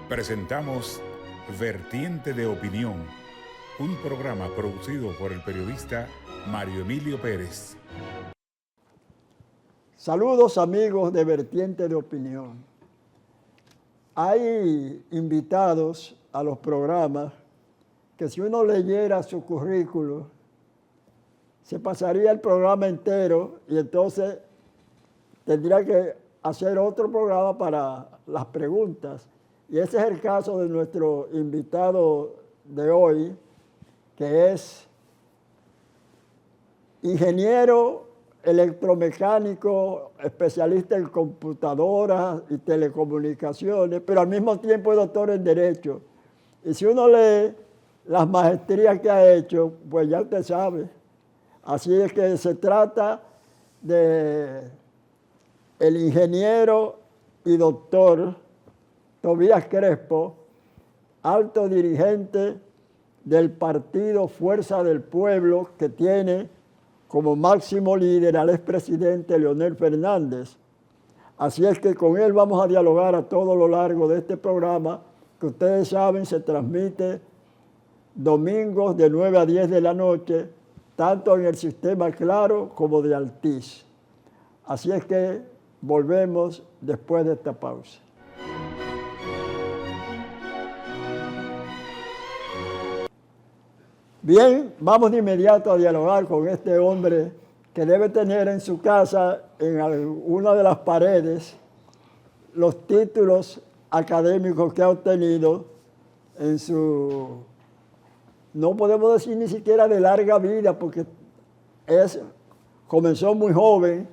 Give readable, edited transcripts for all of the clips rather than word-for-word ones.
Presentamos Vertiente de Opinión, un programa producido por el periodista Mario Emilio Pérez. Saludos amigos de Vertiente de Opinión. Hay invitados a los programas que si uno leyera su currículo, se pasaría el programa entero y entonces tendría que hacer otro programa para las preguntas. Y ese es el caso de nuestro invitado de hoy, que es ingeniero electromecánico, especialista en computadoras y telecomunicaciones, pero al mismo tiempo es doctor en Derecho. Y si uno lee las maestrías que ha hecho, pues ya usted sabe. Así es que se trata de el ingeniero y doctor Tobías Crespo, alto dirigente del partido Fuerza del Pueblo, que tiene como máximo líder al expresidente Leonel Fernández. Así es que con él vamos a dialogar a todo lo largo de este programa, que ustedes saben se transmite domingos de 9 a 10 de la noche, tanto en el sistema Claro como de Altiz. Así es que volvemos después de esta pausa. Bien, vamos de inmediato a dialogar con este hombre que debe tener en su casa, en una de las paredes, los títulos académicos que ha obtenido en su, no podemos decir ni siquiera de larga vida, porque comenzó muy joven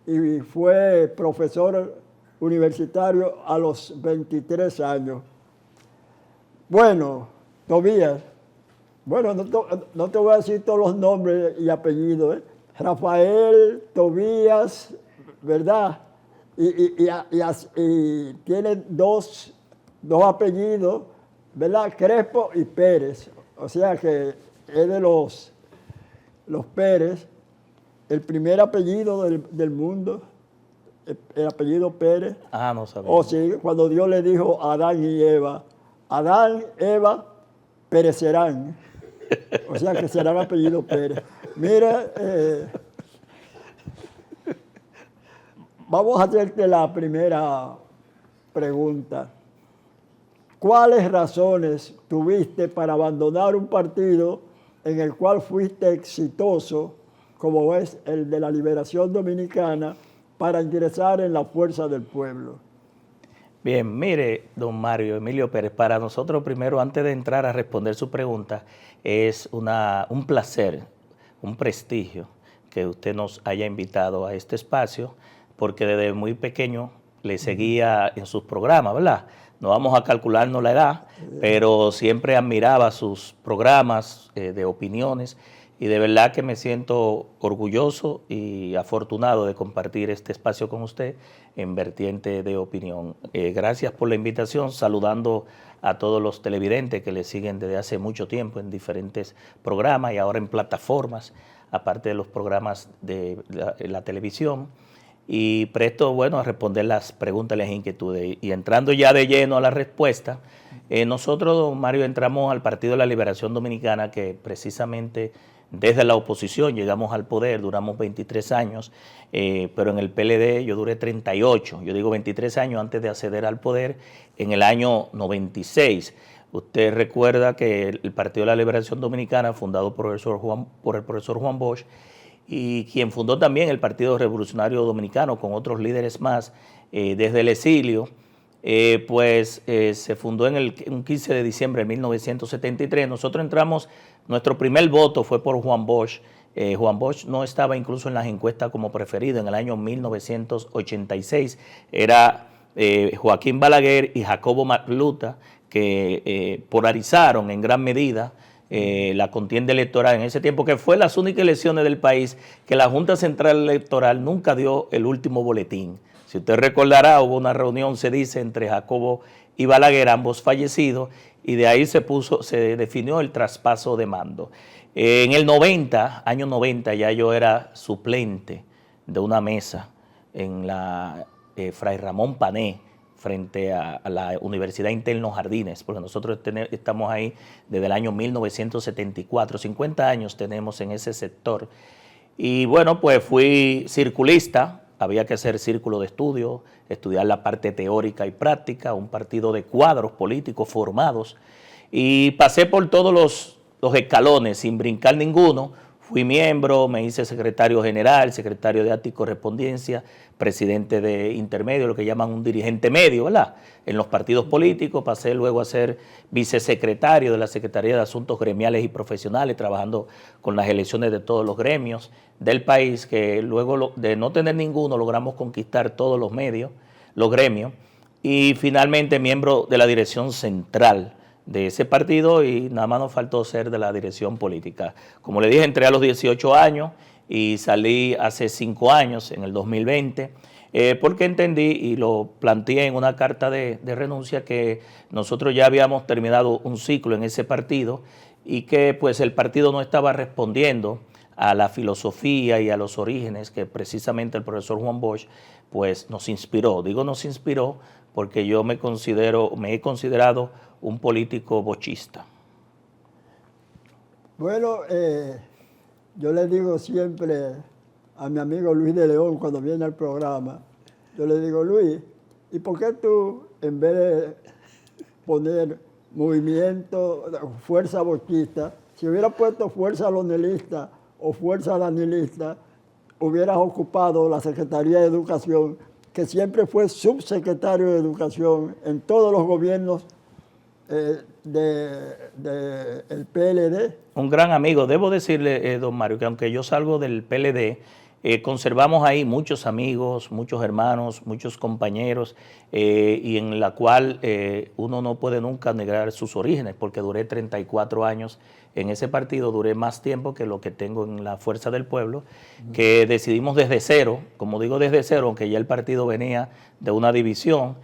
y fue profesor universitario a los 23 años. Bueno, Tobías, bueno, no te voy a decir todos los nombres y apellidos, ¿eh? Rafael, Tobías, ¿verdad? Y tiene dos apellidos, ¿verdad? Crespo y Pérez. O sea que es de los Pérez, el primer apellido del mundo, el apellido Pérez. Ah, no sabía. O sí, cuando Dios le dijo a Adán y Eva, Adán, Eva, perecerán. O sea que será el apellido Pérez. Mira, vamos a hacerte la primera pregunta. ¿Cuáles razones tuviste para abandonar un partido en el cual fuiste exitoso, como es el de la Liberación Dominicana, para ingresar en la Fuerza del Pueblo? Bien, mire, don Mario Emilio Pérez, para nosotros primero, antes de entrar a responder su pregunta, es un placer, un prestigio que usted nos haya invitado a este espacio, porque desde muy pequeño le seguía en sus programas, ¿verdad? No vamos a calcularnos la edad, pero siempre admiraba sus programas de opiniones y de verdad que me siento orgulloso y afortunado de compartir este espacio con usted en Vertiente de Opinión. Gracias por la invitación, saludando a todos los televidentes que le siguen desde hace mucho tiempo en diferentes programas y ahora en plataformas, aparte de los programas de la televisión. Y presto, bueno, a responder las preguntas y las inquietudes. Y entrando ya de lleno a la respuesta, nosotros, don Mario, entramos al Partido de la Liberación Dominicana, que precisamente desde la oposición llegamos al poder, duramos 23 años, pero en el PLD yo duré 38, yo digo 23 años antes de acceder al poder, en el año 96. Usted recuerda que el Partido de la Liberación Dominicana, fundado por el profesor Juan Bosch, y quien fundó también el Partido Revolucionario Dominicano con otros líderes más desde el exilio, se fundó un 15 de diciembre de 1973. Nosotros entramos, nuestro primer voto fue por Juan Bosch. Juan Bosch no estaba incluso en las encuestas como preferido en el año 1986. Era Joaquín Balaguer y Jacobo Magluta, que polarizaron en gran medida la contienda electoral en ese tiempo, que fue las únicas elecciones del país que la Junta Central Electoral nunca dio el último boletín. Si usted recordará, hubo una reunión, se dice, entre Jacobo y Balaguer, ambos fallecidos, y de ahí se definió el traspaso de mando. En el año 90, ya yo era suplente de una mesa en la Fray Ramón Pané, frente a la Universidad Internos Jardines, porque nosotros estamos ahí desde el año 1974, 50 años tenemos en ese sector. Y bueno, pues fui circulista, había que hacer círculo de estudio, estudiar la parte teórica y práctica, un partido de cuadros políticos formados, y pasé por todos los escalones sin brincar ninguno. Fui miembro, me hice secretario general, secretario de acta y correspondencia, presidente de intermedio, lo que llaman un dirigente medio, ¿verdad? En los partidos políticos, pasé luego a ser vicesecretario de la Secretaría de Asuntos Gremiales y Profesionales, trabajando con las elecciones de todos los gremios del país, que luego de no tener ninguno logramos conquistar todos los medios, los gremios, y finalmente miembro de la dirección central de ese partido, y nada más nos faltó ser de la dirección política. Como le dije, entré a los 18 años y salí hace 5 años, en el 2020, porque entendí y lo planteé en una carta de renuncia que nosotros ya habíamos terminado un ciclo en ese partido y que pues el partido no estaba respondiendo a la filosofía y a los orígenes que precisamente el profesor Juan Bosch pues nos inspiró. Digo nos inspiró porque yo me he considerado un político bochista. Bueno, yo le digo siempre a mi amigo Luis de León cuando viene al programa, yo le digo, Luis, ¿y por qué tú, en vez de poner movimiento, fuerza bochista, si hubieras puesto fuerza lonelista o fuerza danielista, hubieras ocupado la Secretaría de Educación, que siempre fue subsecretario de Educación en todos los gobiernos del PLD? Un gran amigo. Debo decirle, don Mario, que aunque yo salgo del PLD, conservamos ahí muchos amigos, muchos hermanos, muchos compañeros, y en la cual uno no puede nunca negar sus orígenes, porque duré 34 años en ese partido, duré más tiempo que lo que tengo en la Fuerza del Pueblo, que decidimos desde cero, como digo desde cero, aunque ya el partido venía de una división,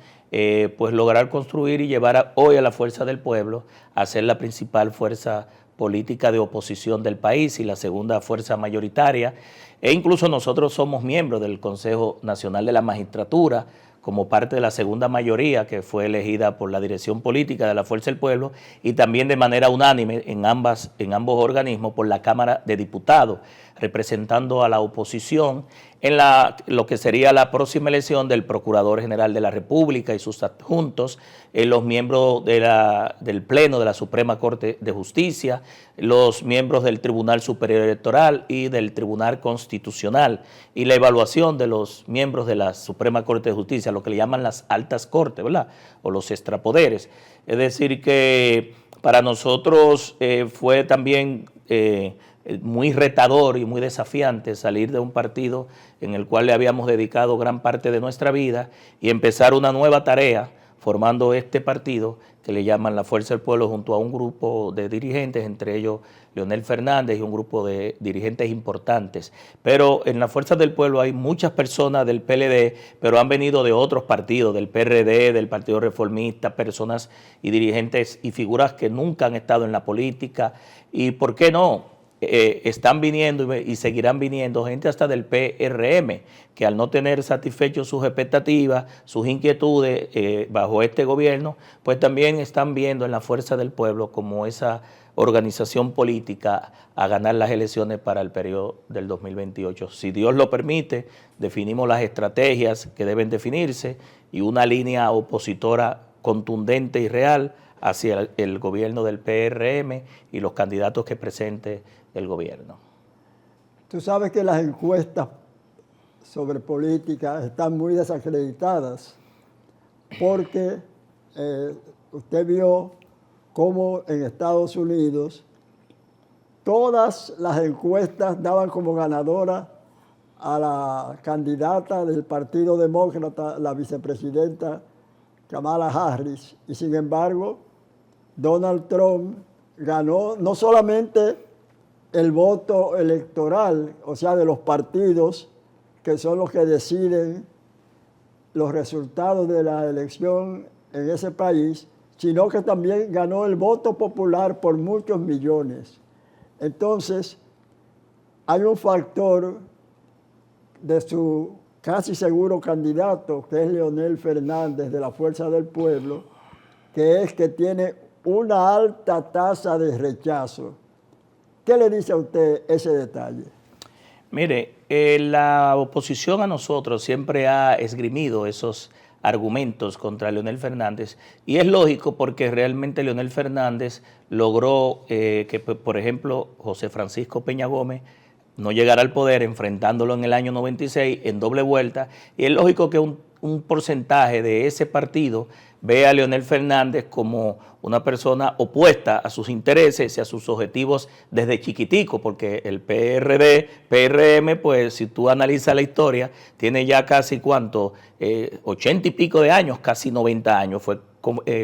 pues lograr construir y llevar hoy a la Fuerza del Pueblo a ser la principal fuerza política de oposición del país y la segunda fuerza mayoritaria, e incluso nosotros somos miembros del Consejo Nacional de la Magistratura como parte de la segunda mayoría que fue elegida por la dirección política de la Fuerza del Pueblo y también de manera unánime en ambos organismos por la Cámara de Diputados, representando a la oposición en lo que sería la próxima elección del Procurador General de la República y sus adjuntos, los miembros del Pleno de la Suprema Corte de Justicia, los miembros del Tribunal Superior Electoral y del Tribunal Constitucional, y la evaluación de los miembros de la Suprema Corte de Justicia, lo que le llaman las altas cortes, ¿verdad? O los extrapoderes. Es decir, que para nosotros fue también muy retador y muy desafiante salir de un partido en el cual le habíamos dedicado gran parte de nuestra vida y empezar una nueva tarea formando este partido que le llaman la Fuerza del Pueblo junto a un grupo de dirigentes, entre ellos Leonel Fernández y un grupo de dirigentes importantes. Pero en la Fuerza del Pueblo hay muchas personas del PLD, pero han venido de otros partidos, del PRD, del Partido Reformista, personas y dirigentes y figuras que nunca han estado en la política. ¿Y por qué no? Están viniendo y seguirán viniendo gente hasta del PRM, que al no tener satisfechos sus expectativas, sus inquietudes bajo este gobierno, pues también están viendo en la Fuerza del Pueblo como esa organización política a ganar las elecciones para el periodo del 2028. Si Dios lo permite, definimos las estrategias que deben definirse y una línea opositora contundente y real hacia el gobierno del PRM y los candidatos que presente el gobierno. Tú sabes que las encuestas sobre política están muy desacreditadas porque usted vio cómo en Estados Unidos todas las encuestas daban como ganadora a la candidata del Partido Demócrata, la vicepresidenta Kamala Harris, y sin embargo Donald Trump ganó no solamente el voto electoral, o sea, de los partidos que son los que deciden los resultados de la elección en ese país, sino que también ganó el voto popular por muchos millones. Entonces, hay un factor de su casi seguro candidato, que es Leonel Fernández de la Fuerza del Pueblo, que es que tiene una alta tasa de rechazo. ¿Qué le dice a usted ese detalle? Mire, la oposición a nosotros siempre ha esgrimido esos argumentos contra Leonel Fernández y es lógico porque realmente Leonel Fernández logró que, por ejemplo, José Francisco Peña Gómez no llegara al poder enfrentándolo en el año 96 en doble vuelta y es lógico que un porcentaje de ese partido ve a Leonel Fernández como una persona opuesta a sus intereses y a sus objetivos desde chiquitico, porque el PRD, PRM, pues si tú analizas la historia, tiene ya casi, ¿cuánto? 80 y pico de años, casi 90 años, fue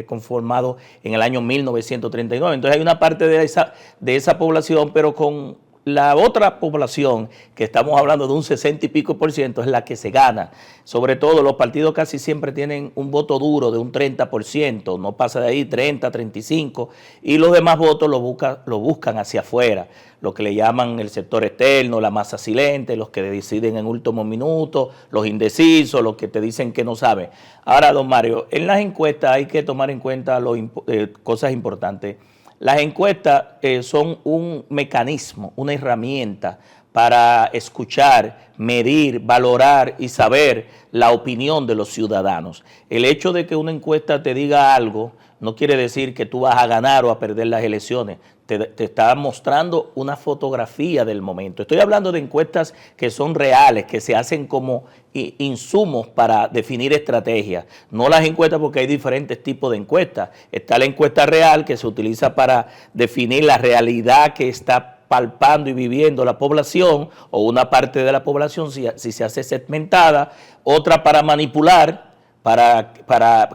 conformado en el año 1939. Entonces hay una parte de esa población, pero con la otra población, que estamos hablando de un 60 y pico %, es la que se gana. Sobre todo los partidos casi siempre tienen un voto duro de un 30%, no pasa de ahí 30, 35, y los demás votos lo buscan hacia afuera, lo que le llaman el sector externo, la masa silente, los que deciden en último minuto, los indecisos, los que te dicen que no saben. Ahora, don Mario, en las encuestas hay que tomar en cuenta cosas importantes. Las encuestas son un mecanismo, una herramienta para escuchar, medir, valorar y saber la opinión de los ciudadanos. El hecho de que una encuesta te diga algo no quiere decir que tú vas a ganar o a perder las elecciones. Te está mostrando una fotografía del momento. Estoy hablando de encuestas que son reales, que se hacen como insumos para definir estrategias. No las encuestas, porque hay diferentes tipos de encuestas. Está la encuesta real, que se utiliza para definir la realidad que está palpando y viviendo la población o una parte de la población si se hace segmentada. Otra para manipular, para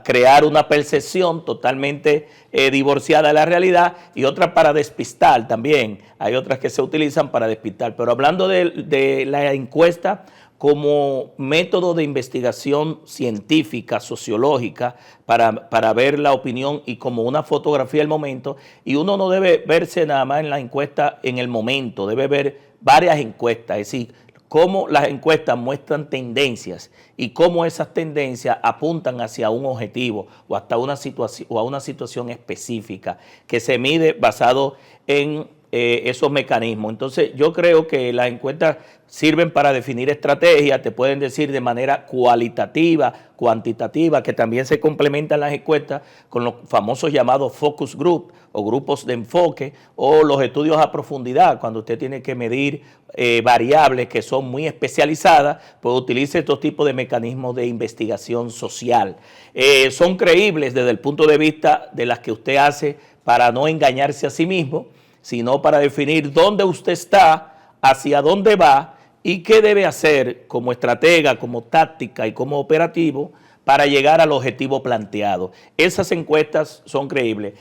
crear una percepción totalmente divorciada de la realidad, y otra para despistar también. Hay otras que se utilizan para despistar. Pero hablando de la encuesta como método de investigación científica, sociológica, para ver la opinión y como una fotografía del momento, y uno no debe verse nada más en la encuesta en el momento, debe ver varias encuestas, es decir, cómo las encuestas muestran tendencias y cómo esas tendencias apuntan hacia un objetivo o hasta una situación o a una situación específica que se mide basado en esos mecanismos. Entonces yo creo que las encuestas sirven para definir estrategias, te pueden decir de manera cualitativa, cuantitativa, que también se complementan las encuestas con los famosos llamados focus group o grupos de enfoque, o los estudios a profundidad, cuando usted tiene que medir variables que son muy especializadas, pues utilice estos tipos de mecanismos de investigación social. Son creíbles desde el punto de vista de las que usted hace para no engañarse a sí mismo, sino para definir dónde usted está, hacia dónde va y qué debe hacer como estratega, como táctica y como operativo para llegar al objetivo planteado. Esas encuestas son creíbles.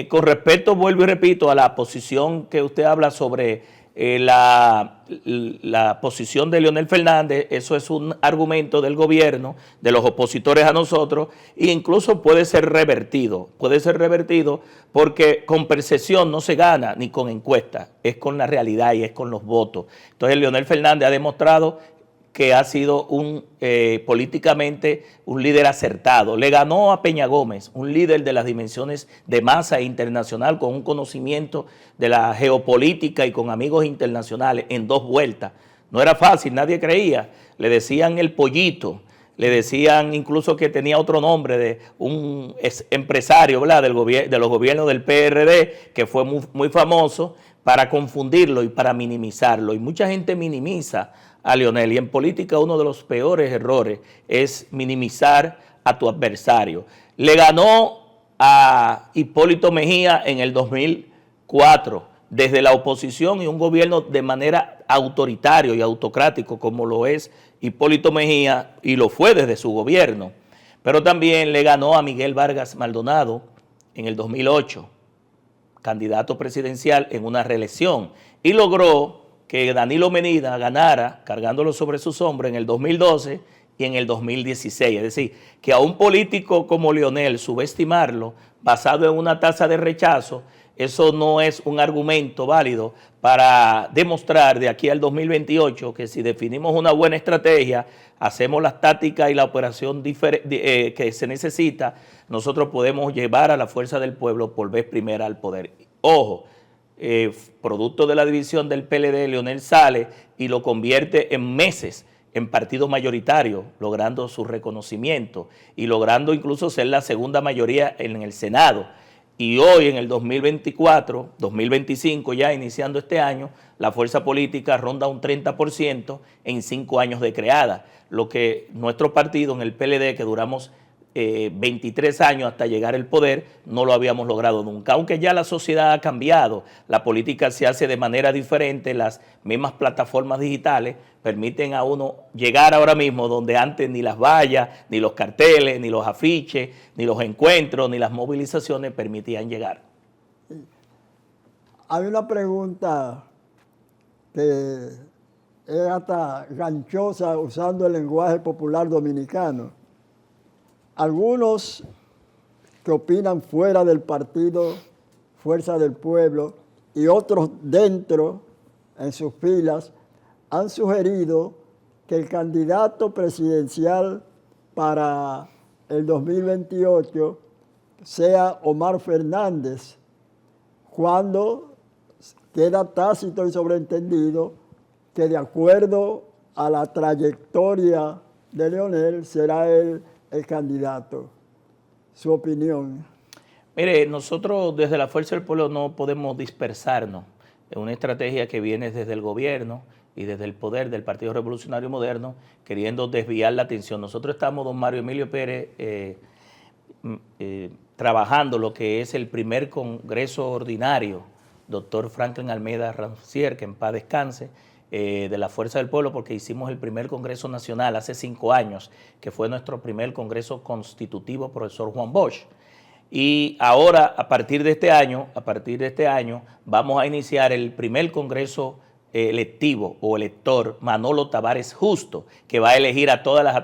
Con respecto, vuelvo y repito, a la posición que usted habla sobre la posición de Leonel Fernández, eso es un argumento del gobierno, de los opositores a nosotros, e incluso puede ser revertido porque con percepción no se gana ni con encuestas, es con la realidad y es con los votos. Entonces Leonel Fernández ha demostrado que ha sido políticamente un líder acertado. Le ganó a Peña Gómez, un líder de las dimensiones de masa internacional, con un conocimiento de la geopolítica y con amigos internacionales en 2 vueltas. No era fácil, nadie creía. Le decían el pollito, le decían incluso que tenía otro nombre de un empresario, ¿verdad?, de los gobiernos del PRD, que fue muy famoso, para confundirlo y para minimizarlo. Y mucha gente minimiza a Leonel, y en política uno de los peores errores es minimizar a tu adversario. Le ganó a Hipólito Mejía en el 2004 desde la oposición y un gobierno de manera autoritario y autocrático como lo es Hipólito Mejía, y lo fue desde su gobierno. Pero también le ganó a Miguel Vargas Maldonado en el 2008, candidato presidencial en una reelección, y logró que Danilo Medina ganara, cargándolo sobre sus hombros, en el 2012 y en el 2016. Es decir, que a un político como Leonel subestimarlo, basado en una tasa de rechazo, eso no es un argumento válido para demostrar de aquí al 2028 que si definimos una buena estrategia, hacemos las tácticas y la operación que se necesita, nosotros podemos llevar a la fuerza del pueblo por vez primera al poder. Ojo, producto de la división del PLD, Leonel sale y lo convierte en meses en partido mayoritario, logrando su reconocimiento y logrando incluso ser la segunda mayoría en el Senado. Y hoy en el 2024, 2025 ya iniciando este año, la fuerza política ronda un 30% en 5 años de creada, lo que nuestro partido en el PLD, que duramos 23 años hasta llegar al poder, no lo habíamos logrado nunca. Aunque ya la sociedad ha cambiado, la política se hace de manera diferente, las mismas plataformas digitales permiten a uno llegar ahora mismo donde antes ni las vallas, ni los carteles, ni los afiches, ni los encuentros, ni las movilizaciones permitían llegar. Hay una pregunta que es hasta ganchosa usando el lenguaje popular dominicano. Algunos que opinan fuera del partido Fuerza del Pueblo y otros dentro, en sus filas, han sugerido que el candidato presidencial para el 2028 sea Omar Fernández, cuando queda tácito y sobreentendido que de acuerdo a la trayectoria de Leonel será él el candidato. Su opinión. Mire, nosotros desde la Fuerza del Pueblo no podemos dispersarnos. Es una estrategia que viene desde el gobierno y desde el poder del Partido Revolucionario Moderno, queriendo desviar la atención. Nosotros estamos, don Mario Emilio Pérez, trabajando lo que es el primer congreso ordinario, doctor Franklin Almeida Rancière, que en paz descanse, de la Fuerza del Pueblo, porque hicimos el primer Congreso Nacional hace 5 años, que fue nuestro primer Congreso Constitutivo, profesor Juan Bosch. Y ahora, a partir de este año, vamos a iniciar el primer Congreso electivo o elector, Manolo Tavares Justo, que va a elegir a todas las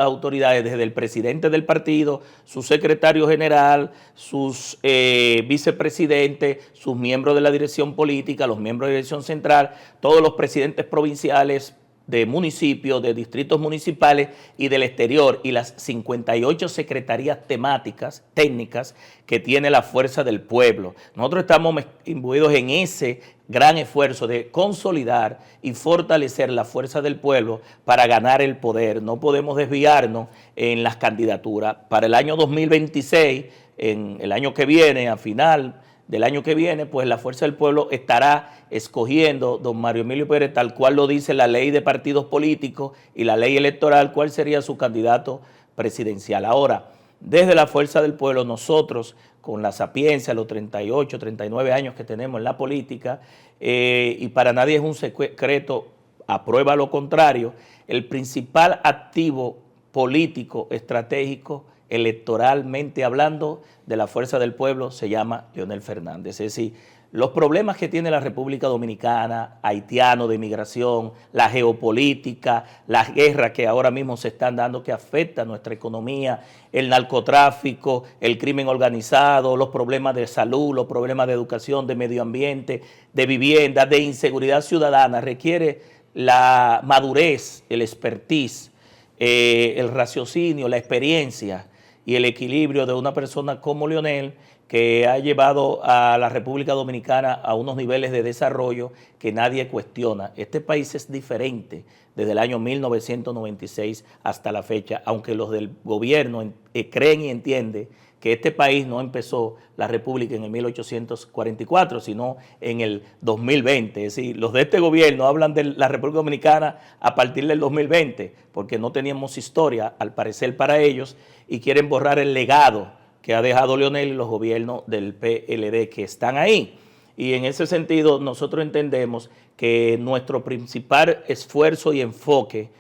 autoridades, desde el presidente del partido, su secretario general, sus vicepresidentes, sus miembros de la dirección política, los miembros de la dirección central, todos los presidentes provinciales, de municipios, de distritos municipales y del exterior, y las 58 secretarías temáticas, técnicas, que tiene la Fuerza del Pueblo. Nosotros estamos imbuidos en ese gran esfuerzo de consolidar y fortalecer la Fuerza del Pueblo para ganar el poder. No podemos desviarnos en las candidaturas. Para el año 2026, en el año que viene, a final del año que viene, pues la Fuerza del Pueblo estará escogiendo, don Mario Emilio Pérez, tal cual lo dice la ley de partidos políticos y la ley electoral, cuál sería su candidato presidencial. Ahora, desde la Fuerza del Pueblo, nosotros, con la sapiencia, los 38, 39 años que tenemos en la política, y para nadie es un secreto, a prueba lo contrario, el principal activo político, estratégico, electoralmente hablando, de la Fuerza del Pueblo se llama Leonel Fernández. Es decir, los problemas que tiene la República Dominicana, haitiano, de migración, la geopolítica, las guerras que ahora mismo se están dando que afectan nuestra economía, el narcotráfico, el crimen organizado, los problemas de salud, los problemas de educación, de medio ambiente, de vivienda, de inseguridad ciudadana, requiere la madurez, el expertise, el raciocinio, la experiencia y el equilibrio de una persona como Leonel, que ha llevado a la República Dominicana a unos niveles de desarrollo que nadie cuestiona. Este país es diferente desde el año 1996 hasta la fecha, aunque los del gobierno creen y entienden que este país no empezó la República en el 1844, sino en el 2020. Es decir, los de este gobierno hablan de la República Dominicana a partir del 2020, porque no teníamos historia, al parecer, para ellos, y quieren borrar el legado que ha dejado Leonel y los gobiernos del PLD que están ahí. Y en ese sentido, nosotros entendemos que nuestro principal esfuerzo y enfoque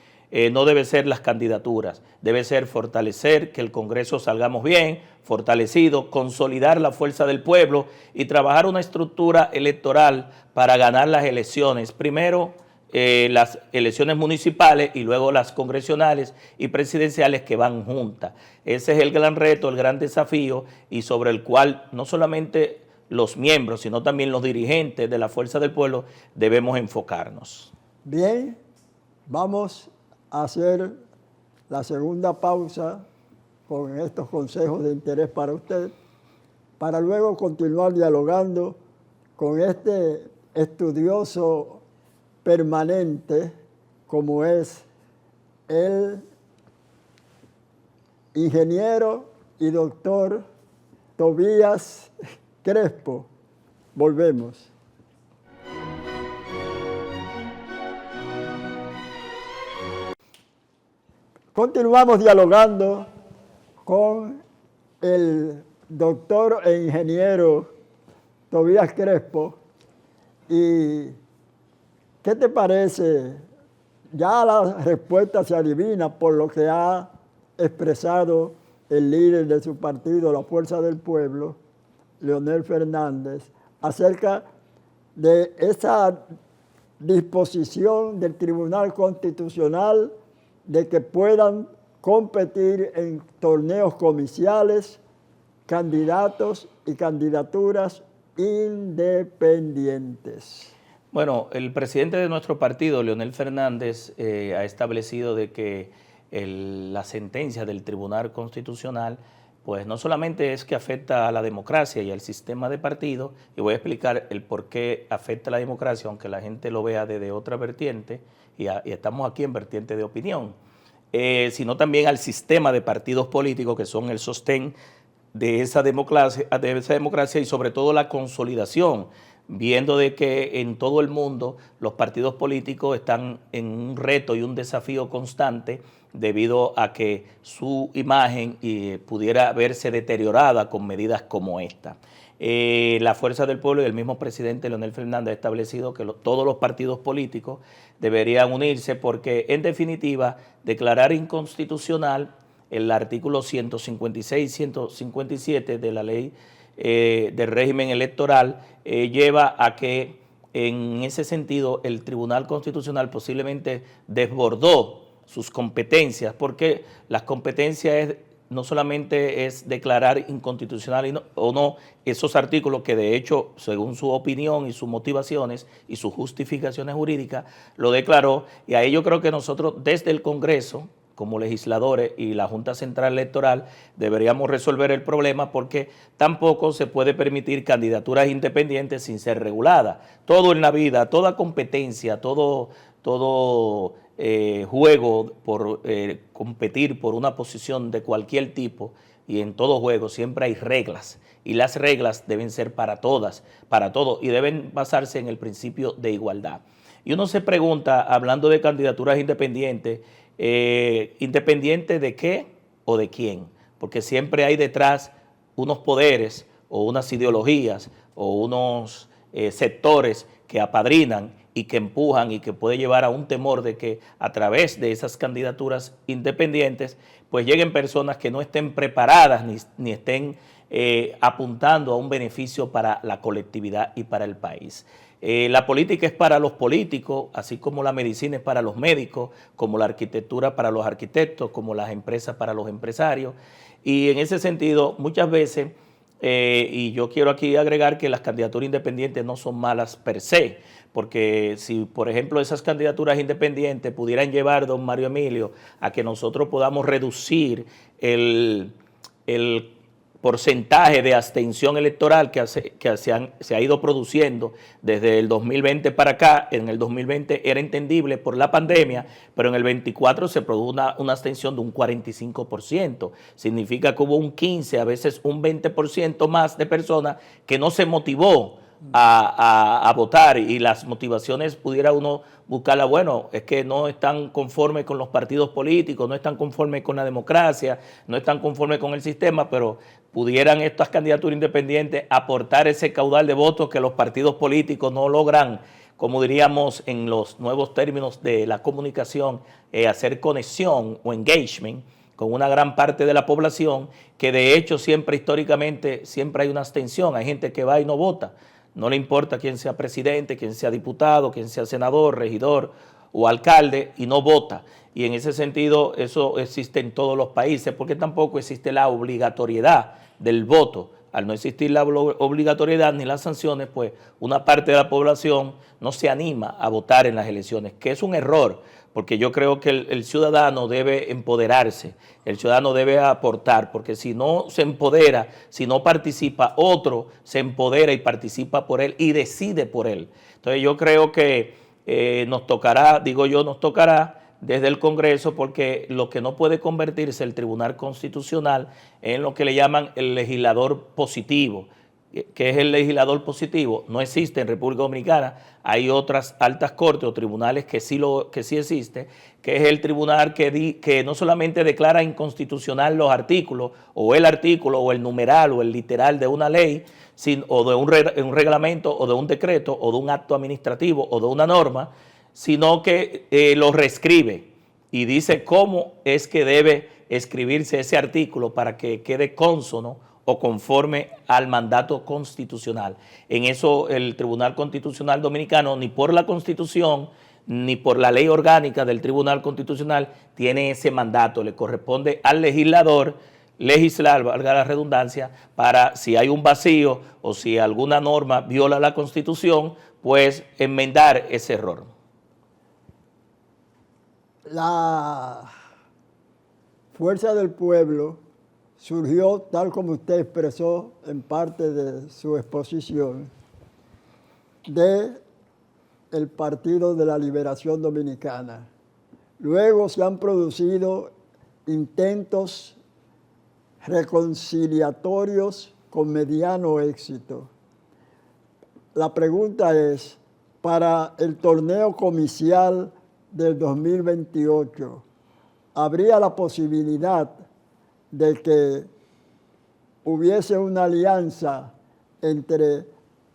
no debe ser las candidaturas, debe ser fortalecer que el Congreso salgamos bien, fortalecido, consolidar la Fuerza del Pueblo y trabajar una estructura electoral para ganar las elecciones. Primero, las elecciones municipales y luego las congresionales y presidenciales que van juntas. Ese es el gran reto, el gran desafío, y sobre el cual no solamente los miembros, sino también los dirigentes de la Fuerza del Pueblo debemos enfocarnos. Bien, vamos a hacer la segunda pausa con estos consejos de interés para usted, para luego continuar dialogando con este estudioso permanente como es el ingeniero y doctor Tobías Crespo. Volvemos. Continuamos dialogando con el doctor e ingeniero Tobías Crespo. ¿Y qué te parece? Ya la respuesta se adivina por lo que ha expresado el líder de su partido, la Fuerza del Pueblo, Leonel Fernández, acerca de esa disposición del Tribunal Constitucional de que puedan competir en torneos comiciales candidatos y candidaturas independientes. Bueno, el presidente de nuestro partido, Leonel Fernández, ha establecido de que la sentencia del Tribunal Constitucional pues no solamente es que afecta a la democracia y al sistema de partido, y voy a explicar el por qué afecta a la democracia, aunque la gente lo vea desde otra vertiente, y estamos aquí en vertiente de opinión, sino también al sistema de partidos políticos que son el sostén de esa democracia y sobre todo la consolidación, viendo de que en todo el mundo los partidos políticos están en un reto y un desafío constante debido a que su imagen pudiera verse deteriorada con medidas como esta. La Fuerza del Pueblo y el mismo presidente Leonel Fernández ha establecido que todos los partidos políticos deberían unirse porque, en definitiva, declarar inconstitucional el artículo 156 y 157 de la ley del régimen electoral lleva a que, en ese sentido, el Tribunal Constitucional posiblemente desbordó sus competencias, porque las competencias no solamente es declarar inconstitucional o no esos artículos que de hecho, según su opinión y sus motivaciones y sus justificaciones jurídicas, lo declaró, y ahí yo creo que nosotros desde el Congreso, como legisladores y la Junta Central Electoral, deberíamos resolver el problema porque tampoco se puede permitir candidaturas independientes sin ser reguladas. Todo en la vida, toda competencia, todo juego por competir por una posición de cualquier tipo, y en todo juego siempre hay reglas, y las reglas deben ser para todas, para todos, y deben basarse en el principio de igualdad. Y uno se pregunta, hablando de candidaturas independientes, ¿independiente de qué o de quién? Porque siempre hay detrás unos poderes o unas ideologías o unos sectores que apadrinan y que empujan y que puede llevar a un temor de que a través de esas candidaturas independientes pues lleguen personas que no estén preparadas ni estén apuntando a un beneficio para la colectividad y para el país. La política es para los políticos, así como la medicina es para los médicos, como la arquitectura para los arquitectos, como las empresas para los empresarios. Y en ese sentido, muchas veces, y yo quiero aquí agregar que las candidaturas independientes no son malas per se, porque si, por ejemplo, esas candidaturas independientes pudieran llevar, don Mario Emilio, a que nosotros podamos reducir el porcentaje de abstención electoral que se ha ido produciendo desde el 2020 para acá. En el 2020 era entendible por la pandemia, pero en el 24 se produjo una abstención de un 45%. Significa que hubo un 15, a veces un 20% más de personas que no se motivó a votar, y las motivaciones pudiera uno buscarla, bueno, es que no están conformes con los partidos políticos, no están conformes con la democracia, no están conformes con el sistema, pero pudieran estas candidaturas independientes aportar ese caudal de votos que los partidos políticos no logran, como diríamos en los nuevos términos de la comunicación, hacer conexión o engagement con una gran parte de la población, que de hecho siempre históricamente siempre hay una abstención, hay gente que va y no vota. No le importa quién sea presidente, quién sea diputado, quién sea senador, regidor o alcalde, y no vota. Y en ese sentido eso existe en todos los países, porque tampoco existe la obligatoriedad del voto. al no existir la obligatoriedad ni las sanciones, pues una parte de la población no se anima a votar en las elecciones, que es un error, porque yo creo que el ciudadano debe empoderarse, el ciudadano debe aportar, porque si no se empodera, si no participa, otro se empodera y participa por él y decide por él. Entonces yo creo que nos tocará desde el Congreso, porque lo que no puede convertirse el Tribunal Constitucional en lo que le llaman el legislador positivo. ¿Qué es el legislador positivo? No existe en República Dominicana. Hay otras altas cortes o tribunales que sí existe, que es el tribunal que no solamente declara inconstitucional los artículos, o el artículo, o el numeral, o el literal de una ley, o de un reglamento, o de un decreto, o de un acto administrativo, o de una norma, sino que lo reescribe y dice cómo es que debe escribirse ese artículo para que quede cónsono o conforme al mandato constitucional. En eso el Tribunal Constitucional Dominicano, ni por la Constitución, ni por la ley orgánica del Tribunal Constitucional, tiene ese mandato. Le corresponde al legislador legislar, valga la redundancia, para si hay un vacío o si alguna norma viola la Constitución, pues enmendar ese error. La Fuerza del Pueblo surgió, tal como usted expresó en parte de su exposición, del Partido de la Liberación Dominicana. Luego se han producido intentos reconciliatorios con mediano éxito. La pregunta es, para el torneo comicial del 2028, ¿habría la posibilidad de que hubiese una alianza entre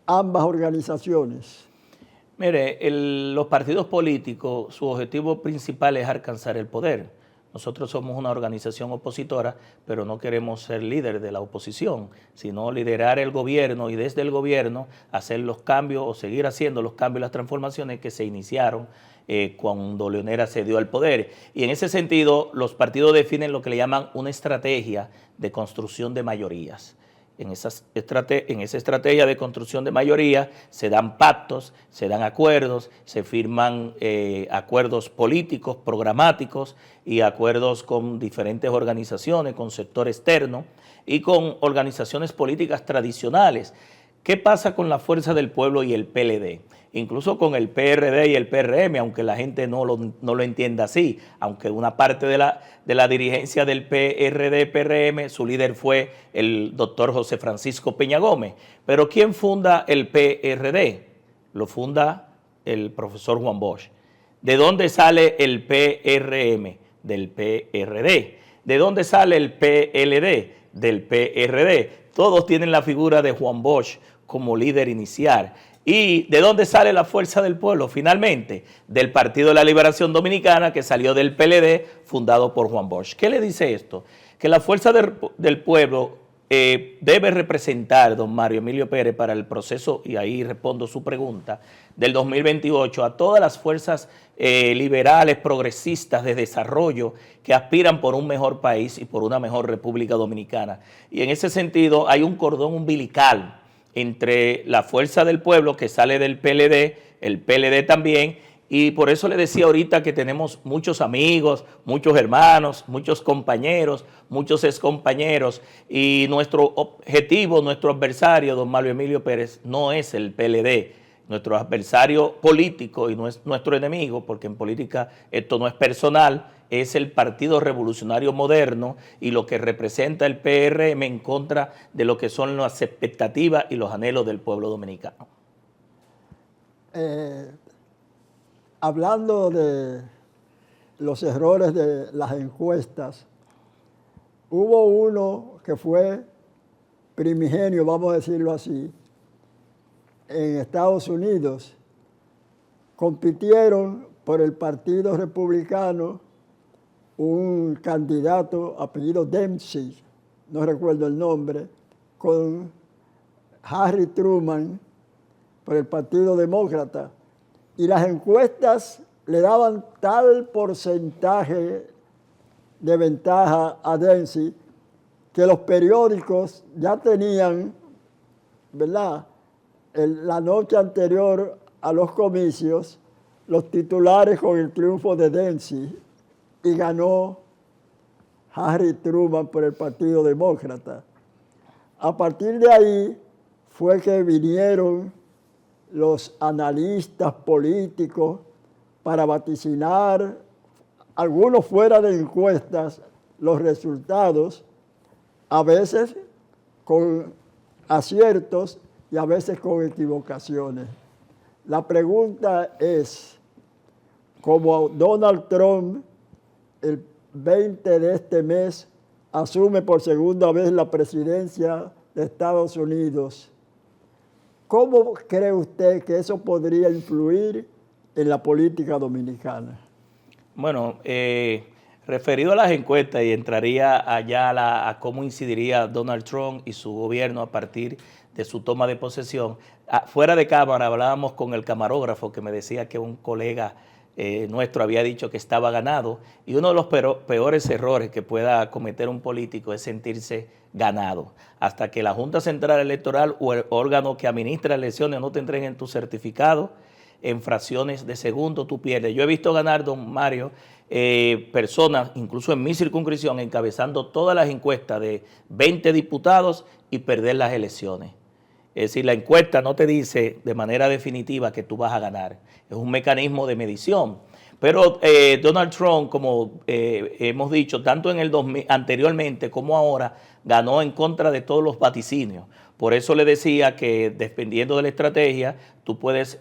ambas organizaciones? Mire, los partidos políticos, su objetivo principal es alcanzar el poder. Nosotros somos una organización opositora, pero no queremos ser líder de la oposición, sino liderar el gobierno y desde el gobierno hacer los cambios o seguir haciendo los cambios y las transformaciones que se iniciaron cuando Leonera se dio al poder. Y en ese sentido, los partidos definen lo que le llaman una estrategia de construcción de mayorías. En esa estrategia de construcción de mayoría se dan pactos, se dan acuerdos, se firman acuerdos políticos, programáticos y acuerdos con diferentes organizaciones, con sector externo y con organizaciones políticas tradicionales. ¿Qué pasa con la Fuerza del Pueblo y el PLD? Incluso con el PRD y el PRM, aunque la gente no lo entienda así, aunque una parte de la dirigencia del PRD-PRM, su líder fue el doctor José Francisco Peña Gómez. Pero ¿quién funda el PRD? Lo funda el profesor Juan Bosch. ¿De dónde sale el PRM? Del PRD. ¿De dónde sale el PLD? Del PRD. Todos tienen la figura de Juan Bosch como líder inicial. ¿Y de dónde sale la Fuerza del Pueblo? Finalmente, del Partido de la Liberación Dominicana, que salió del PLD, fundado por Juan Bosch. ¿Qué le dice esto? Que la Fuerza del Pueblo debe representar, don Mario Emilio Pérez, para el proceso, y ahí respondo su pregunta, del 2028, a todas las fuerzas liberales, progresistas, de desarrollo, que aspiran por un mejor país y por una mejor República Dominicana. Y en ese sentido hay un cordón umbilical entre la Fuerza del Pueblo, que sale del PLD, el PLD también, y por eso le decía ahorita que tenemos muchos amigos, muchos hermanos, muchos compañeros, muchos excompañeros, y nuestro objetivo, nuestro adversario, don Mario Emilio Pérez, no es el PLD. Nuestro adversario político y no es nuestro enemigo, porque en política esto no es personal, es el Partido Revolucionario Moderno y lo que representa el PRM en contra de lo que son las expectativas y los anhelos del pueblo dominicano. Hablando de los errores de las encuestas, hubo uno que fue primigenio, vamos a decirlo así, en Estados Unidos. Compitieron por el Partido Republicano un candidato apellido Dempsey, no recuerdo el nombre, con Harry Truman por el Partido Demócrata. Y las encuestas le daban tal porcentaje de ventaja a Dempsey que los periódicos ya tenían, ¿verdad?, la noche anterior a los comicios, los titulares con el triunfo de Dempsey, y ganó Harry Truman por el Partido Demócrata. A partir de ahí fue que vinieron los analistas políticos para vaticinar, algunos fuera de encuestas, los resultados, a veces con aciertos y a veces con equivocaciones. La pregunta es, como Donald Trump el 20 de este mes asume por segunda vez la presidencia de Estados Unidos, ¿cómo cree usted que eso podría influir en la política dominicana? Bueno, referido a las encuestas, y entraría allá a cómo incidiría Donald Trump y su gobierno a partir de su toma de posesión. Fuera de cámara hablábamos con el camarógrafo que me decía que un colega nuestro había dicho que estaba ganado, y uno de los peores errores que pueda cometer un político es sentirse ganado. Hasta que la Junta Central Electoral o el órgano que administra elecciones no te entreguen tu certificado, en fracciones de segundo tú pierdes. Yo he visto ganar, don Mario, personas, incluso en mi circunscripción, encabezando todas las encuestas de 20 diputados y perder las elecciones. Es decir, la encuesta no te dice de manera definitiva que tú vas a ganar. Es un mecanismo de medición. Pero Donald Trump, como hemos dicho, tanto en el 2000, anteriormente como ahora, ganó en contra de todos los vaticinios. Por eso le decía que, dependiendo de la estrategia, tú puedes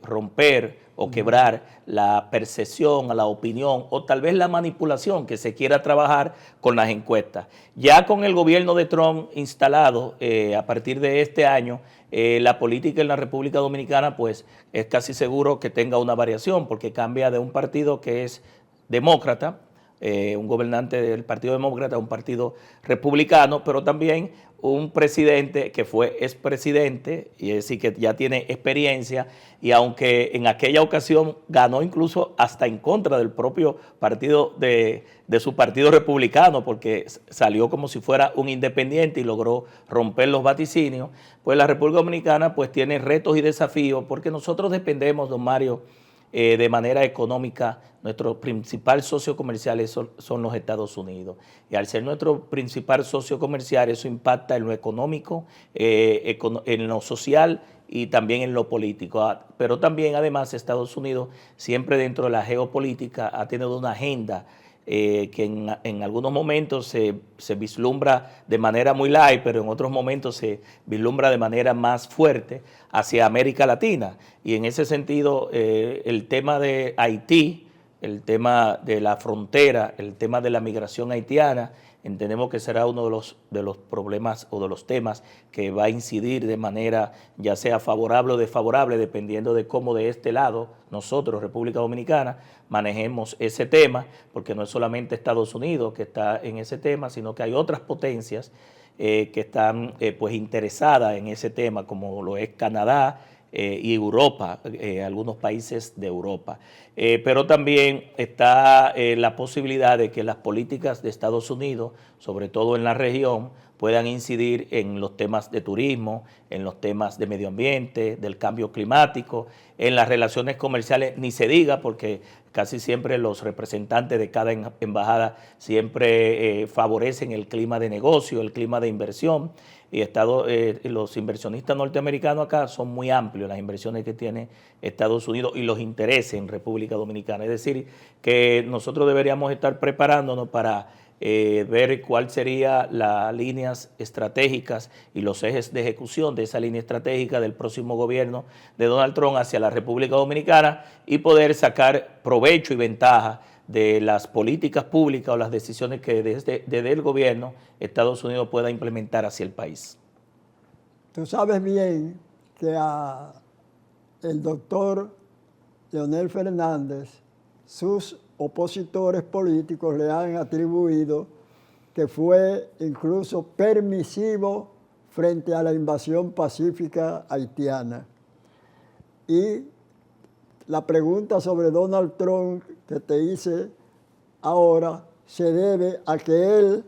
romper o quebrar la percepción, a la opinión o tal vez la manipulación que se quiera trabajar con las encuestas. Ya con el gobierno de Trump instalado a partir de este año, la política en la República Dominicana pues es casi seguro que tenga una variación, porque cambia de un partido que es demócrata, un gobernante del Partido Demócrata a un partido republicano, pero también un presidente que fue expresidente, y es decir, que ya tiene experiencia, y aunque en aquella ocasión ganó incluso hasta en contra del propio partido de su partido republicano, porque salió como si fuera un independiente y logró romper los vaticinios, pues la República Dominicana pues tiene retos y desafíos, porque nosotros dependemos, don Mario, de manera económica. Nuestro principal socio comercial son los Estados Unidos. Y al ser nuestro principal socio comercial, eso impacta en lo económico, en lo social y también en lo político. Pero también, además, Estados Unidos siempre dentro de la geopolítica ha tenido una agenda que en algunos momentos se vislumbra de manera muy light, pero en otros momentos se vislumbra de manera más fuerte hacia América Latina. Y en ese sentido, el tema de Haití, el tema de la frontera, el tema de la migración haitiana, entendemos que será uno de los problemas o de los temas que va a incidir de manera ya sea favorable o desfavorable, dependiendo de cómo de este lado nosotros, República Dominicana, manejemos ese tema, porque no es solamente Estados Unidos que está en ese tema, sino que hay otras potencias que están pues interesadas en ese tema, como lo es Canadá, y Europa, algunos países de Europa. Pero también está la posibilidad de que las políticas de Estados Unidos, sobre todo en la región, puedan incidir en los temas de turismo, en los temas de medio ambiente, del cambio climático, en las relaciones comerciales, ni se diga, porque casi siempre los representantes de cada embajada siempre favorecen el clima de negocio, el clima de inversión. Y los inversionistas norteamericanos acá son muy amplios, las inversiones que tiene Estados Unidos y los intereses en República Dominicana. Es decir, que nosotros deberíamos estar preparándonos para ver cuál sería las líneas estratégicas y los ejes de ejecución de esa línea estratégica del próximo gobierno de Donald Trump hacia la República Dominicana y poder sacar provecho y ventaja de las políticas públicas o las decisiones que desde el gobierno Estados Unidos pueda implementar hacia el país. Tú sabes bien que el doctor Leonel Fernández, sus opositores políticos le han atribuido que fue incluso permisivo frente a la invasión pacífica haitiana. Y la pregunta sobre Donald Trump que te hice ahora se debe a que él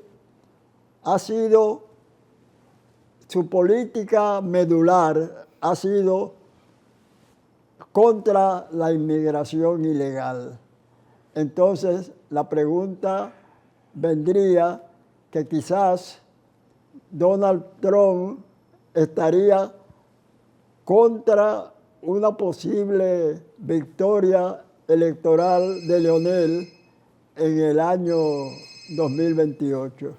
su política medular ha sido contra la inmigración ilegal. Entonces, la pregunta vendría que quizás Donald Trump estaría contra una posible victoria electoral de Leonel en el año 2028.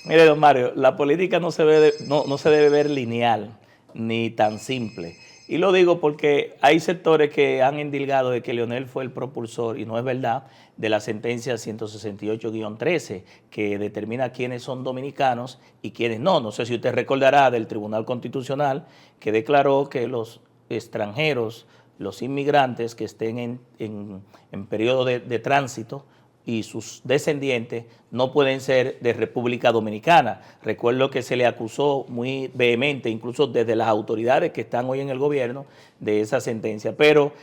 Mire, don Mario, la política no se debe ver lineal ni tan simple. Y lo digo porque hay sectores que han endilgado de que Leonel fue el propulsor, y no es verdad, de la sentencia 168-13, que determina quiénes son dominicanos y quiénes no. No sé si usted recordará del Tribunal Constitucional, que declaró que los extranjeros, los inmigrantes que estén en periodo de tránsito, y sus descendientes no pueden ser de República Dominicana. Recuerdo que se le acusó muy vehemente, incluso desde las autoridades que están hoy en el gobierno, de esa sentencia. Pero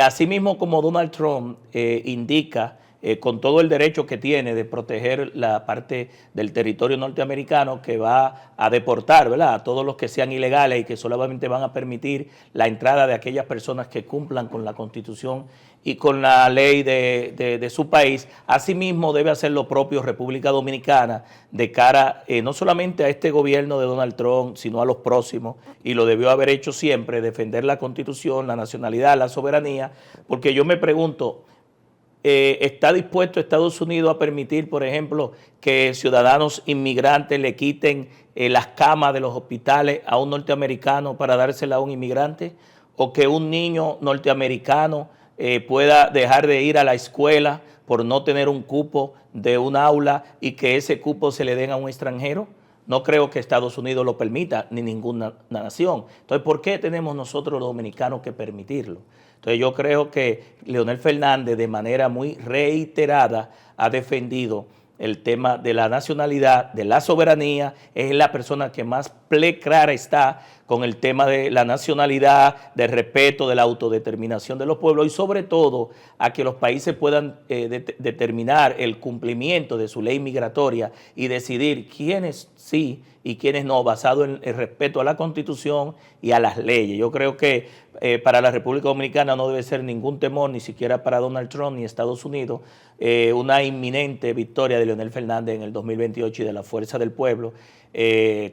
asimismo como Donald Trump indica, con todo el derecho que tiene de proteger la parte del territorio norteamericano, que va a deportar, ¿verdad?, a todos los que sean ilegales y que solamente van a permitir la entrada de aquellas personas que cumplan con la Constitución y con la ley de su país. Asimismo debe hacer lo propio República Dominicana de cara no solamente a este gobierno de Donald Trump, sino a los próximos, y lo debió haber hecho siempre, defender la Constitución, la nacionalidad, la soberanía, porque yo me pregunto, ¿está dispuesto Estados Unidos a permitir, por ejemplo, que ciudadanos inmigrantes le quiten las camas de los hospitales a un norteamericano para dársela a un inmigrante? ¿O que un niño norteamericano pueda dejar de ir a la escuela por no tener un cupo de un aula y que ese cupo se le den a un extranjero? No creo que Estados Unidos lo permita, ni ninguna nación. Entonces, ¿por qué tenemos nosotros los dominicanos que permitirlo? Entonces, yo creo que Leonel Fernández de manera muy reiterada ha defendido el tema de la nacionalidad, de la soberanía. Es la persona que más clara está con el tema de la nacionalidad, del respeto, de la autodeterminación de los pueblos y sobre todo a que los países puedan determinar el cumplimiento de su ley migratoria y decidir quiénes sí y quiénes no, basado en el respeto a la Constitución y a las leyes. Yo creo que para la República Dominicana no debe ser ningún temor, ni siquiera para Donald Trump ni Estados Unidos, una inminente victoria de Leonel Fernández en el 2028 y de la Fuerza del Pueblo,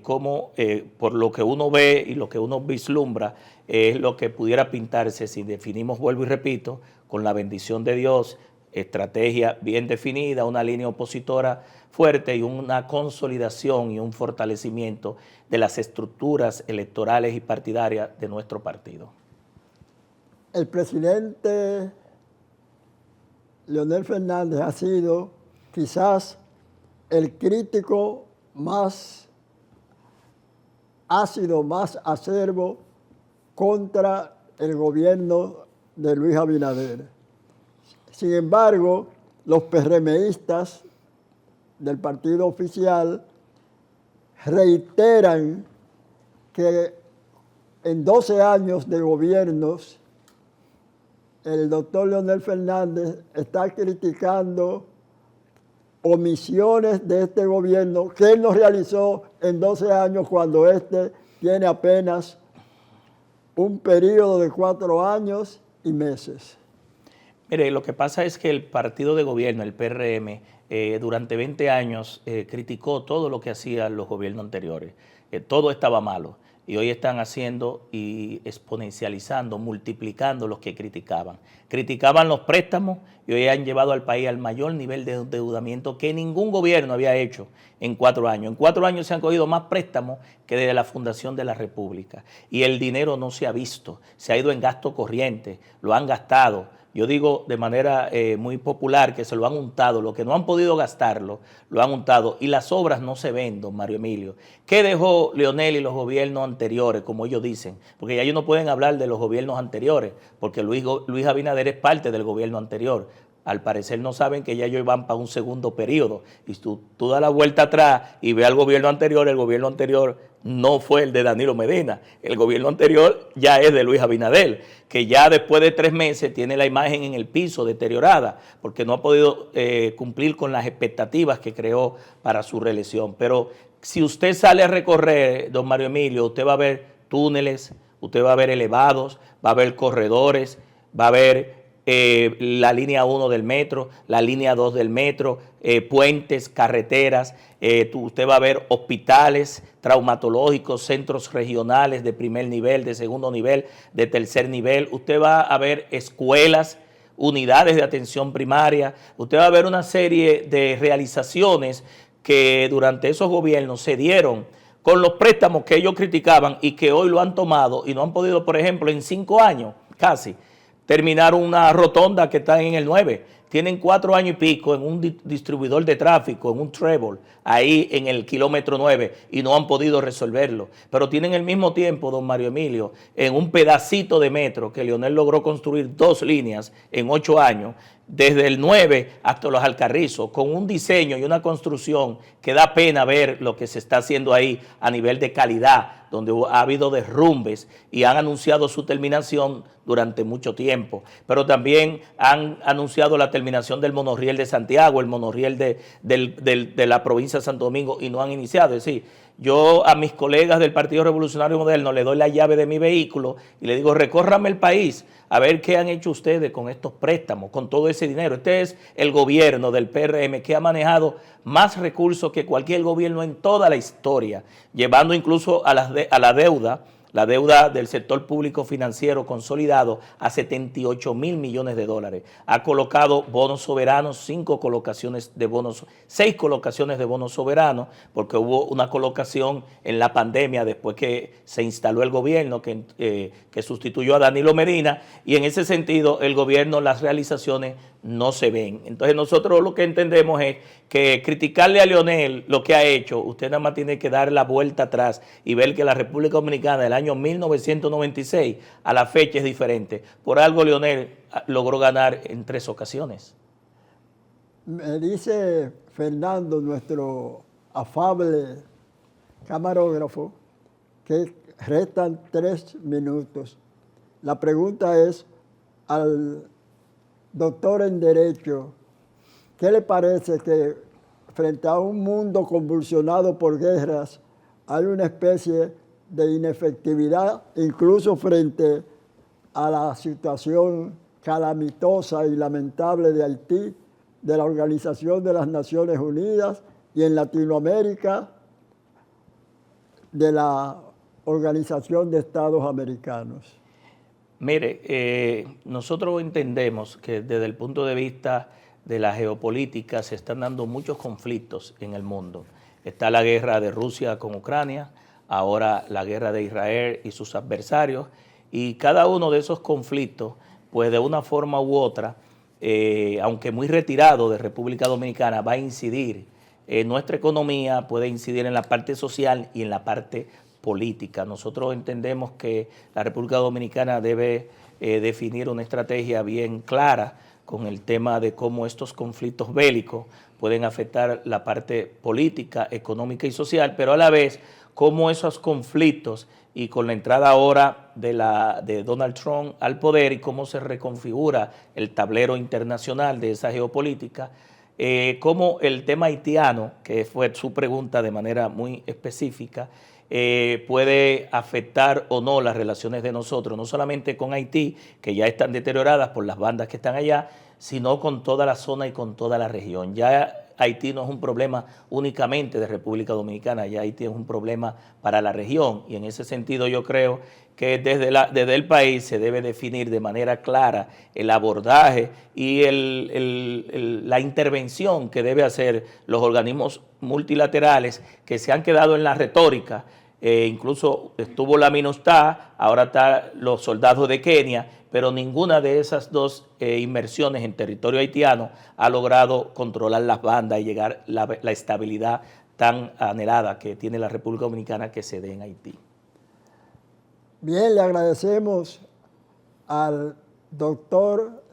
como por lo que uno ve y lo que uno vislumbra es lo que pudiera pintarse si definimos, vuelvo y repito, con la bendición de Dios, estrategia bien definida, una línea opositora fuerte y una consolidación y un fortalecimiento de las estructuras electorales y partidarias de nuestro partido. El presidente Leonel Fernández ha sido quizás el crítico más ácido, más acerbo contra el gobierno de Luis Abinader. Sin embargo, los PRMistas del partido oficial reiteran que en 12 años de gobiernos el doctor Leonel Fernández está criticando omisiones de este gobierno que él no realizó en 12 años cuando este tiene apenas un periodo de 4 años y meses. Mire, lo que pasa es que el partido de gobierno, el PRM, durante 20 años criticó todo lo que hacían los gobiernos anteriores. Todo estaba malo. Y hoy están haciendo y exponencializando, multiplicando los que criticaban. Criticaban los préstamos y hoy han llevado al país al mayor nivel de endeudamiento que ningún gobierno había hecho en 4 años. En 4 años se han cogido más préstamos que desde la fundación de la República. Y el dinero no se ha visto, se ha ido en gasto corriente, lo han gastado. Yo digo de manera muy popular que se lo han untado, lo que no han podido gastarlo, lo han untado y las obras no se ven, don Mario Emilio. ¿Qué dejó Leonel y los gobiernos anteriores, como ellos dicen? Porque ya ellos no pueden hablar de los gobiernos anteriores, porque Luis Abinader es parte del gobierno anterior. al parecer no saben que ya ellos van para un segundo periodo. Y tú das la vuelta atrás y ves al gobierno anterior, el gobierno anterior no fue el de Danilo Medina, el gobierno anterior ya es de Luis Abinader, que ya después de 3 meses tiene la imagen en el piso deteriorada, porque no ha podido cumplir con las expectativas que creó para su reelección. Pero si usted sale a recorrer, don Mario Emilio, usted va a ver túneles, usted va a ver elevados, va a ver corredores, va a ver la línea 1 del metro, la línea 2 del metro, puentes, carreteras, usted va a ver hospitales traumatológicos, centros regionales de primer nivel, de segundo nivel, de tercer nivel, usted va a ver escuelas, unidades de atención primaria, usted va a ver una serie de realizaciones que durante esos gobiernos se dieron con los préstamos que ellos criticaban y que hoy lo han tomado y no han podido, por ejemplo, en 5 años casi, terminar una rotonda que está en el 9. Tienen 4 años y pico en un distribuidor de tráfico, en un trébol, ahí en el kilómetro 9, y no han podido resolverlo. Pero tienen el mismo tiempo, don Mario Emilio, en un pedacito de metro que Leonel logró construir 2 líneas en 8 años, desde el 9 hasta los Alcarrizos, con un diseño y una construcción que da pena ver lo que se está haciendo ahí a nivel de calidad, donde ha habido derrumbes y han anunciado su terminación durante mucho tiempo. Pero también han anunciado la terminación del monorriel de Santiago, el monorriel de la provincia de Santo Domingo, y no han iniciado. Es decir, yo a mis colegas del Partido Revolucionario Moderno le doy la llave de mi vehículo y le digo, recórrame el país a ver qué han hecho ustedes con estos préstamos, con todo ese dinero. Este es el gobierno del PRM que ha manejado más recursos que cualquier gobierno en toda la historia, llevando incluso a la deuda del sector público financiero consolidado a 78 mil millones de dólares. Ha colocado bonos soberanos, 6 colocaciones de bonos soberanos, porque hubo una colocación en la pandemia después que se instaló el gobierno que sustituyó a Danilo Medina, y en ese sentido el gobierno, las realizaciones no se ven. Entonces nosotros lo que entendemos es que criticarle a Leonel lo que ha hecho, usted nada más tiene que dar la vuelta atrás y ver que la República Dominicana del año 1996 a la fecha es diferente. Por algo Leonel logró ganar en 3 ocasiones. Me dice Fernando, nuestro afable camarógrafo, que restan 3 minutos. La pregunta es al doctor en Derecho, ¿qué le parece que frente a un mundo convulsionado por guerras hay una especie de inefectividad, incluso frente a la situación calamitosa y lamentable de Haití, de la Organización de las Naciones Unidas, y en Latinoamérica de la Organización de Estados Americanos? Mire, nosotros entendemos que desde el punto de vista de la geopolítica se están dando muchos conflictos en el mundo. Está la guerra de Rusia con Ucrania, ahora la guerra de Israel y sus adversarios, y cada uno de esos conflictos, pues de una forma u otra, aunque muy retirado de República Dominicana, va a incidir en nuestra economía, puede incidir en la parte social y en la parte política. Nosotros entendemos que la República Dominicana debe definir una estrategia bien clara con el tema de cómo estos conflictos bélicos pueden afectar la parte política, económica y social, pero a la vez cómo esos conflictos, y con la entrada ahora de Donald Trump al poder y cómo se reconfigura el tablero internacional de esa geopolítica, cómo el tema haitiano, que fue su pregunta de manera muy específica, puede afectar o no las relaciones de nosotros, no solamente con Haití, que ya están deterioradas por las bandas que están allá, sino con toda la zona y con toda la región. Ya Haití no es un problema únicamente de República Dominicana, ya Haití es un problema para la región, y en ese sentido yo creo que desde el país se debe definir de manera clara el abordaje y la intervención que debe hacer los organismos multilaterales que se han quedado en la retórica. Incluso estuvo la MINUSTAH, ahora están los soldados de Kenia, pero ninguna de esas 2 inmersiones en territorio haitiano ha logrado controlar las bandas y llegar la estabilidad tan anhelada que tiene la República Dominicana que se dé en Haití. Bien, le agradecemos al doctor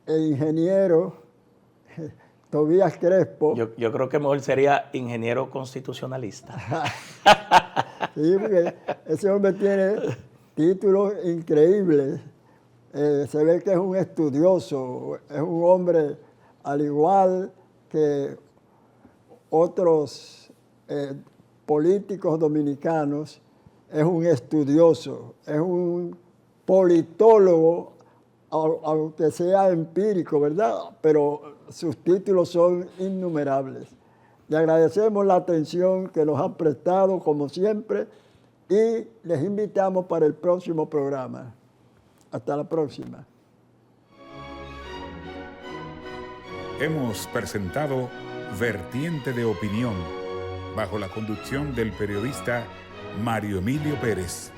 e ingeniero Tobías Crespo. Yo creo que mejor sería ingeniero constitucionalista. Sí, porque ese hombre tiene títulos increíbles. Se ve que es un estudioso, es un hombre al igual que otros políticos dominicanos, es un estudioso, es un politólogo, aunque sea empírico, ¿verdad? Pero sus títulos son innumerables. Le agradecemos la atención que nos han prestado, como siempre, y les invitamos para el próximo programa. Hasta la próxima. Hemos presentado Vertiente de Opinión, bajo la conducción del periodista Mario Emilio Pérez.